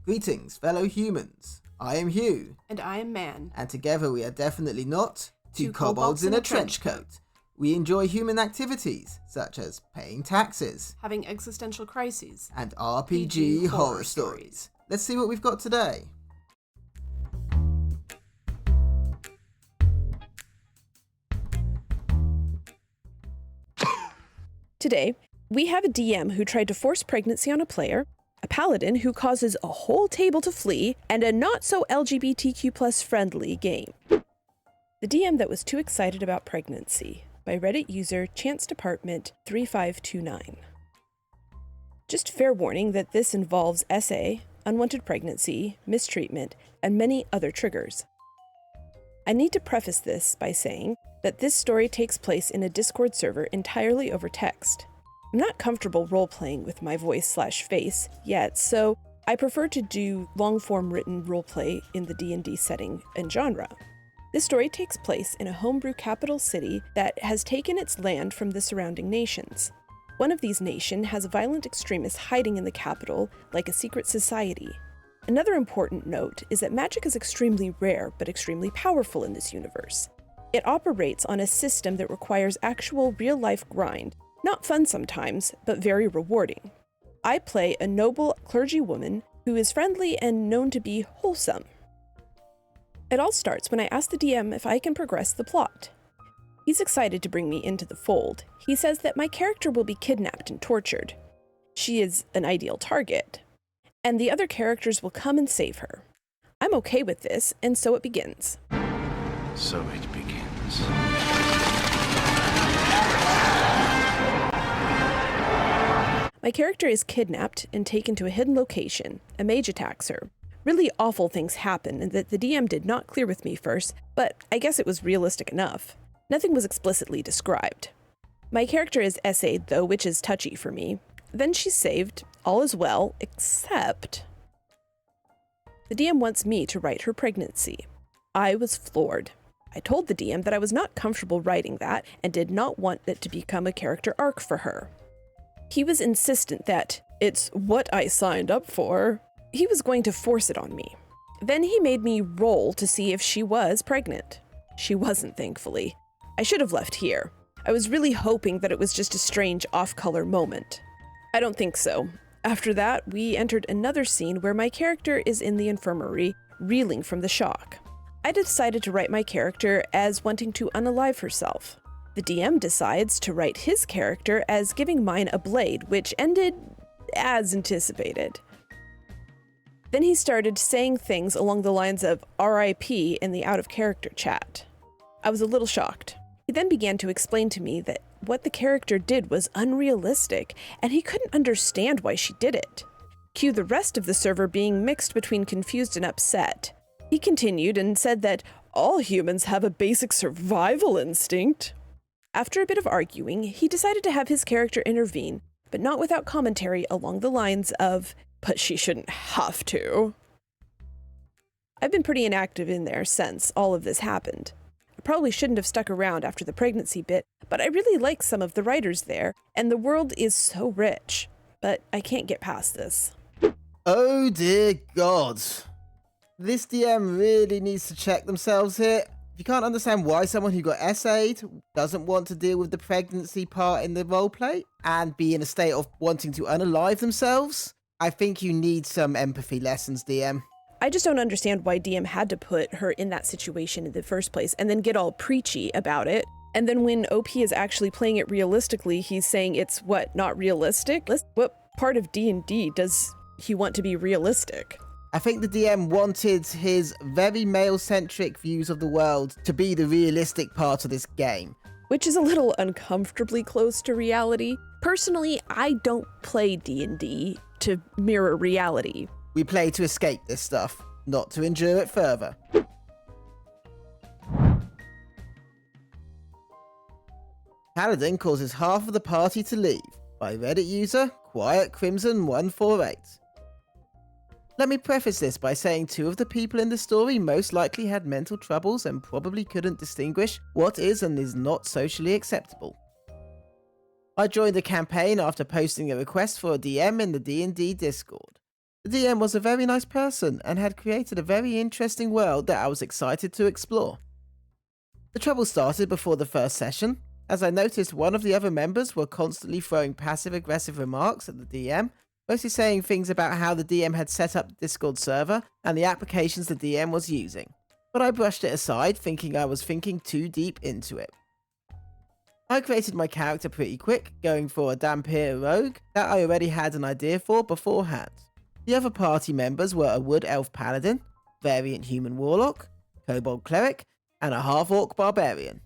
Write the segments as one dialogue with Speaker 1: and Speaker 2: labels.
Speaker 1: Greetings, fellow humans. I am Hugh.
Speaker 2: And I am Man.
Speaker 1: And together we are definitely not
Speaker 2: Two
Speaker 1: kobolds in a trench coat. We enjoy human activities, such as paying taxes,
Speaker 2: Having existential crises,
Speaker 1: and RPG horror stories. Let's see what we've got today.
Speaker 3: Today, we have a DM who tried to force pregnancy on a player, a paladin who causes a whole table to flee, and a not-so-LGBTQ+ friendly game. The DM that was too excited about pregnancy, by Reddit user ChanceDepartment3529. Just fair warning that this involves SA, unwanted pregnancy, mistreatment, and many other triggers. I need to preface this by saying that this story takes place in a Discord server entirely over text. I'm not comfortable role-playing with my voice/face yet, so I prefer to do long-form written roleplay in the D&D setting and genre. This story takes place in a homebrew capital city that has taken its land from the surrounding nations. One of these nations has violent extremists hiding in the capital like a secret society. Another important note is that magic is extremely rare but extremely powerful in this universe. It operates on a system that requires actual real-life grind, not fun sometimes, but very rewarding. I play a noble clergywoman who is friendly and known to be wholesome. It all starts when I ask the DM if I can progress the plot. He's excited to bring me into the fold. He says that my character will be kidnapped and tortured. She is an ideal target, and the other characters will come and save her. I'm okay with this, and so it begins.
Speaker 4: So it begins.
Speaker 3: My character is kidnapped and taken to a hidden location. A mage attacks her. Really awful things happen and that the DM did not clear with me first, but I guess it was realistic enough. Nothing was explicitly described. My character is SA'd though, which is touchy for me. Then she's saved. All is well, except the DM wants me to write her pregnancy. I was floored. I told the DM that I was not comfortable writing that and did not want it to become a character arc for her. He was insistent that it's what I signed up for. He was going to force it on me. Then he made me roll to see if she was pregnant. She wasn't, thankfully. I should have left here. I was really hoping that it was just a strange off-color moment. I don't think so. After that, we entered another scene where my character is in the infirmary, reeling from the shock. I decided to write my character as wanting to unalive herself. The DM decides to write his character as giving mine a blade, which ended as anticipated. Then he started saying things along the lines of RIP in the out-of-character chat. I was a little shocked. He then began to explain to me that what the character did was unrealistic, and he couldn't understand why she did it. Cue the rest of the server being mixed between confused and upset. He continued and said that all humans have a basic survival instinct. After a bit of arguing, he decided to have his character intervene, but not without commentary along the lines of, "But she shouldn't have to." I've been pretty inactive in there since all of this happened. I probably shouldn't have stuck around after the pregnancy bit, but I really like some of the writers there, and the world is so rich. But I can't get past this.
Speaker 1: Oh dear God. This DM really needs to check themselves here. If you can't understand why someone who got SA'd doesn't want to deal with the pregnancy part in the roleplay and be in a state of wanting to unalive themselves, I think you need some empathy lessons, DM.
Speaker 3: I just don't understand why DM had to put her in that situation in the first place and then get all preachy about it. And then when OP is actually playing it realistically, he's saying it's what, not realistic? What part of D&D does he want to be realistic?
Speaker 1: I think the DM wanted his very male-centric views of the world to be the realistic part of this game.
Speaker 3: Which is a little uncomfortably close to reality. Personally, I don't play D&D to mirror reality.
Speaker 1: We play to escape this stuff, not to endure it further. Paladin causes half of the party to leave, by Reddit user QuietCrimson148. Let me preface this by saying two of the people in the story most likely had mental troubles and probably couldn't distinguish what is and is not socially acceptable. I joined the campaign after posting a request for a DM in the D&D Discord. The DM was a very nice person and had created a very interesting world that I was excited to explore. The trouble started before the first session, as I noticed one of the other members were constantly throwing passive-aggressive remarks at the DM, mostly saying things about how the DM had set up the Discord server and the applications the DM was using, but I brushed it aside thinking I was thinking too deep into it. I created my character pretty quick, going for a Dhampir rogue that I already had an idea for beforehand. The other party members were a Wood Elf Paladin, Variant Human Warlock, Kobold Cleric, and a Half-Orc Barbarian.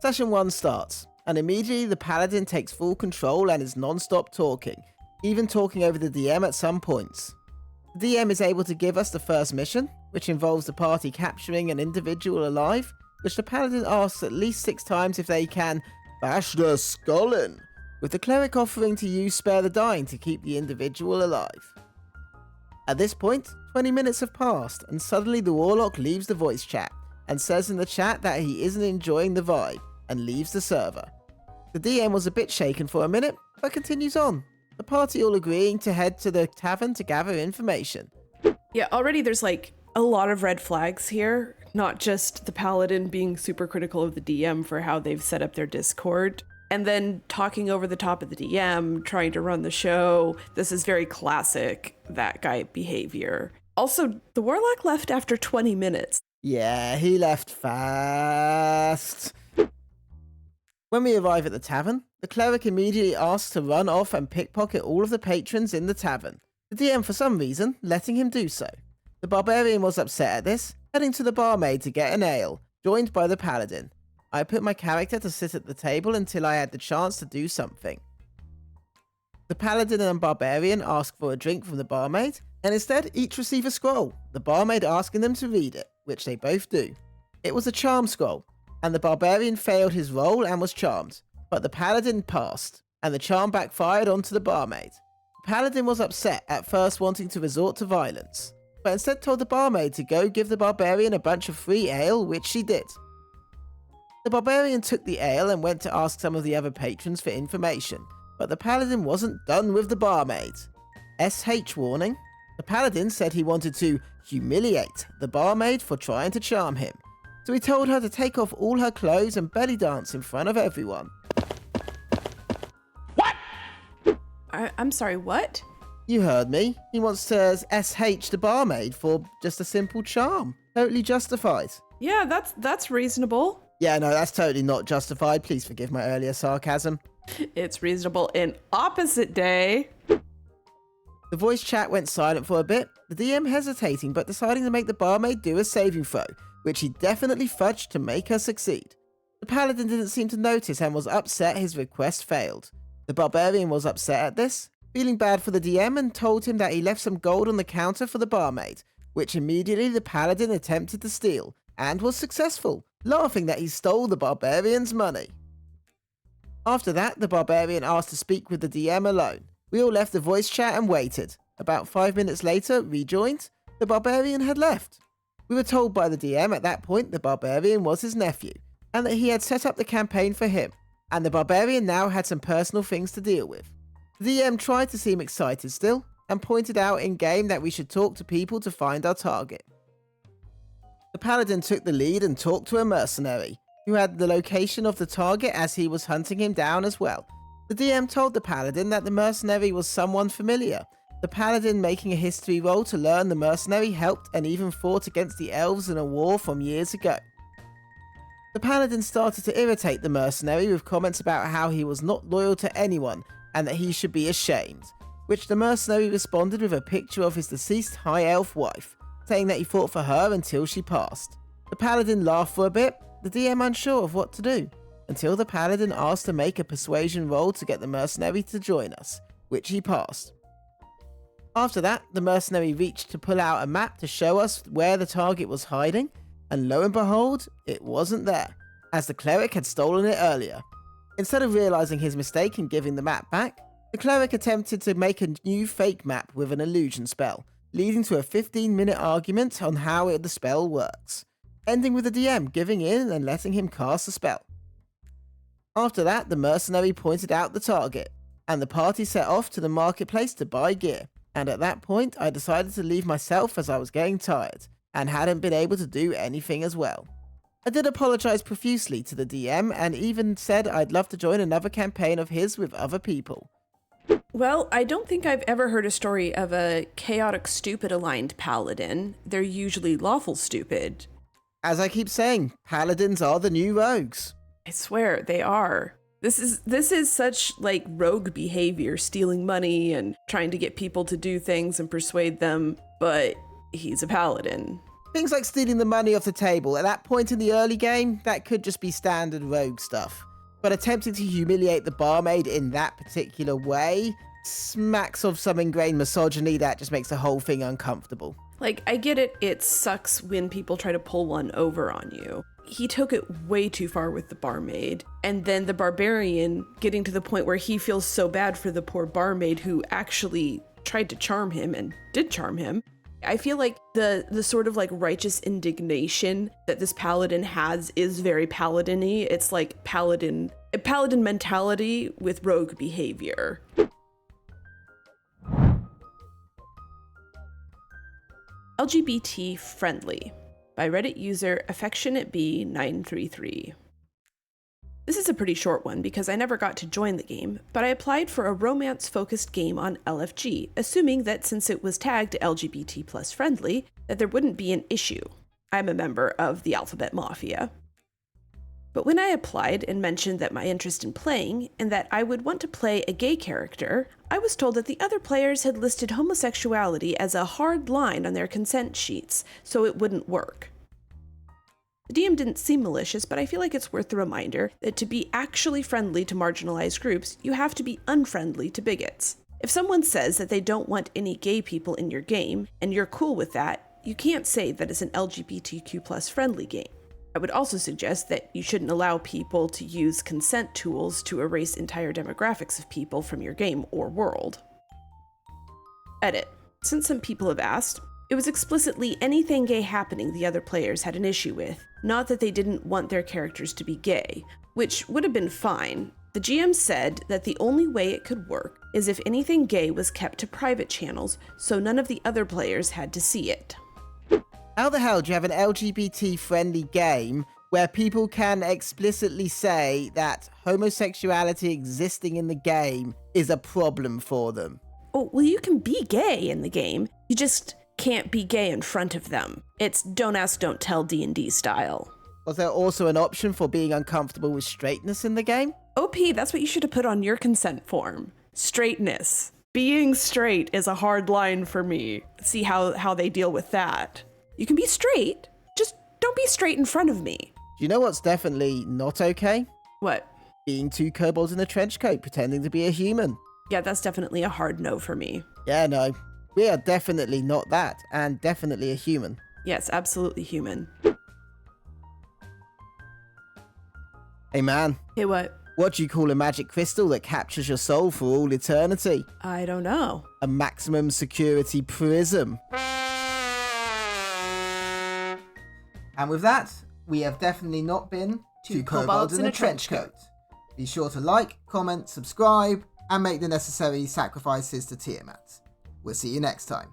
Speaker 1: Session 1 starts, and immediately the Paladin takes full control and is non-stop talking, even talking over the DM at some points. The DM is able to give us the first mission, which involves the party capturing an individual alive, which the Paladin asks at least 6 times if they can bash the skull in, with the Cleric offering to use Spare the Dying to keep the individual alive. At this point, 20 minutes have passed, and suddenly the Warlock leaves the voice chat, and says in the chat that he isn't enjoying the vibe, and leaves the server. The DM was a bit shaken for a minute, but continues on, the party all agreeing to head to the tavern to gather information.
Speaker 3: Yeah, already there's like a lot of red flags here, not just the Paladin being super critical of the DM for how they've set up their Discord, and then talking over the top of the DM, trying to run the show. This is very classic that guy behavior. Also, the Warlock left after 20 minutes.
Speaker 1: Yeah, he left fast. When we arrive at the tavern, the Cleric immediately asks to run off and pickpocket all of the patrons in the tavern, the DM for some reason letting him do so. The Barbarian was upset at this, heading to the barmaid to get an ale, joined by the Paladin. I put my character to sit at the table until I had the chance to do something. The Paladin and Barbarian ask for a drink from the barmaid, and instead each receive a scroll, the barmaid asking them to read it, which they both do. It was a charm scroll, and the Barbarian failed his roll and was charmed, but the Paladin passed, and the charm backfired onto the barmaid. The Paladin was upset, at first wanting to resort to violence, but instead told the barmaid to go give the Barbarian a bunch of free ale, which she did. The Barbarian took the ale and went to ask some of the other patrons for information, but the Paladin wasn't done with the barmaid. SH warning. The Paladin said he wanted to humiliate the barmaid for trying to charm him, so he told her to take off all her clothes and belly dance in front of everyone.
Speaker 3: What? I'm sorry, what?
Speaker 1: You heard me. He wants to SH the barmaid for just a simple charm. Totally justified.
Speaker 3: Yeah, that's reasonable.
Speaker 1: Yeah, no, that's totally not justified. Please forgive my earlier sarcasm.
Speaker 3: It's reasonable in opposite day.
Speaker 1: The voice chat went silent for a bit, the DM hesitating but deciding to make the barmaid do a saving throw, which he definitely fudged to make her succeed. The Paladin didn't seem to notice and was upset his request failed. The Barbarian was upset at this, feeling bad for the DM, and told him that he left some gold on the counter for the barmaid, which immediately the Paladin attempted to steal, and was successful, laughing that he stole the Barbarian's money. After that, the Barbarian asked to speak with the DM alone. We all left the voice chat and waited. About 5 minutes later, rejoined, the Barbarian had left. We were told by the DM at that point the Barbarian was his nephew, and that he had set up the campaign for him, and the Barbarian now had some personal things to deal with. The DM tried to seem excited still, and pointed out in-game that we should talk to people to find our target. The Paladin took the lead and talked to a mercenary, who had the location of the target as he was hunting him down as well. The DM told the Paladin that the mercenary was someone familiar, the Paladin making a history roll to learn the mercenary helped and even fought against the elves in a war from years ago. The Paladin started to irritate the mercenary with comments about how he was not loyal to anyone and that he should be ashamed, which the mercenary responded with a picture of his deceased high elf wife, saying that he fought for her until she passed. The Paladin laughed for a bit, the DM unsure of what to do, until the Paladin asked to make a persuasion roll to get the mercenary to join us, which he passed. After that, the mercenary reached to pull out a map to show us where the target was hiding, and lo and behold, it wasn't there, as the cleric had stolen it earlier. Instead of realizing his mistake and giving the map back, the cleric attempted to make a new fake map with an illusion spell, leading to a 15-minute argument on how the spell works, ending with the DM giving in and letting him cast the spell. After that, the mercenary pointed out the target, and the party set off to the marketplace to buy gear. And at that point, I decided to leave myself as I was getting tired, and hadn't been able to do anything as well. I did apologise profusely to the DM, and even said I'd love to join another campaign of his with other people.
Speaker 3: Well, I don't think I've ever heard a story of a chaotic stupid aligned paladin. They're usually lawful stupid.
Speaker 1: As I keep saying, paladins are the new rogues.
Speaker 3: I swear, they are. This is such, like, rogue behavior, stealing money and trying to get people to do things and persuade them, but he's a paladin.
Speaker 1: Things like stealing the money off the table, at that point in the early game, that could just be standard rogue stuff. But attempting to humiliate the barmaid in that particular way smacks of some ingrained misogyny that just makes the whole thing uncomfortable.
Speaker 3: Like, I get it sucks when people try to pull one over on you. He took it way too far with the barmaid, and then the barbarian getting to the point where he feels so bad for the poor barmaid who actually tried to charm him and did charm him. I feel like the sort of like righteous indignation that this paladin has is very paladin-y. It's like paladin mentality with rogue behavior. LGBT Friendly by Reddit user AffectionateB933. This is a pretty short one because I never got to join the game, but I applied for a romance-focused game on LFG, assuming that since it was tagged LGBT plus friendly, that there wouldn't be an issue. I'm a member of the Alphabet Mafia. But when I applied and mentioned that my interest in playing, and that I would want to play a gay character, I was told that the other players had listed homosexuality as a hard line on their consent sheets, so it wouldn't work. The DM didn't seem malicious, but I feel like it's worth the reminder that to be actually friendly to marginalized groups, you have to be unfriendly to bigots. If someone says that they don't want any gay people in your game, and you're cool with that, you can't say that it's an LGBTQ+ friendly game. I would also suggest that you shouldn't allow people to use consent tools to erase entire demographics of people from your game or world. Edit. Since some people have asked, it was explicitly anything gay happening the other players had an issue with, not that they didn't want their characters to be gay, which would have been fine. The GM said that the only way it could work is if anything gay was kept to private channels, so none of the other players had to see it.
Speaker 1: How the hell do you have an LGBT-friendly game where people can explicitly say that homosexuality existing in the game is a problem for them?
Speaker 3: Oh, well, you can be gay in the game. You just can't be gay in front of them. It's don't ask, don't tell D&D style.
Speaker 1: Was there also an option for being uncomfortable with straightness in the game?
Speaker 3: OP, that's what you should have put on your consent form. Straightness. Being straight is a hard line for me. See how they deal with that. You can be straight, just don't be straight in front of me.
Speaker 1: Do you know what's definitely not okay?
Speaker 3: What?
Speaker 1: Being two kobolds in a trench coat pretending to be a human.
Speaker 3: Yeah, that's definitely a hard no for me.
Speaker 1: Yeah, no. We are definitely not that, and definitely a human.
Speaker 3: Yes, absolutely human.
Speaker 1: Hey man.
Speaker 3: Hey, what?
Speaker 1: What do you call a magic crystal that captures your soul for all eternity?
Speaker 3: I don't know.
Speaker 1: A maximum security prism. And with that, we have definitely not been two kobolds in a trench coat. Be sure to like, comment, subscribe, and make the necessary sacrifices to Tiamat. We'll see you next time.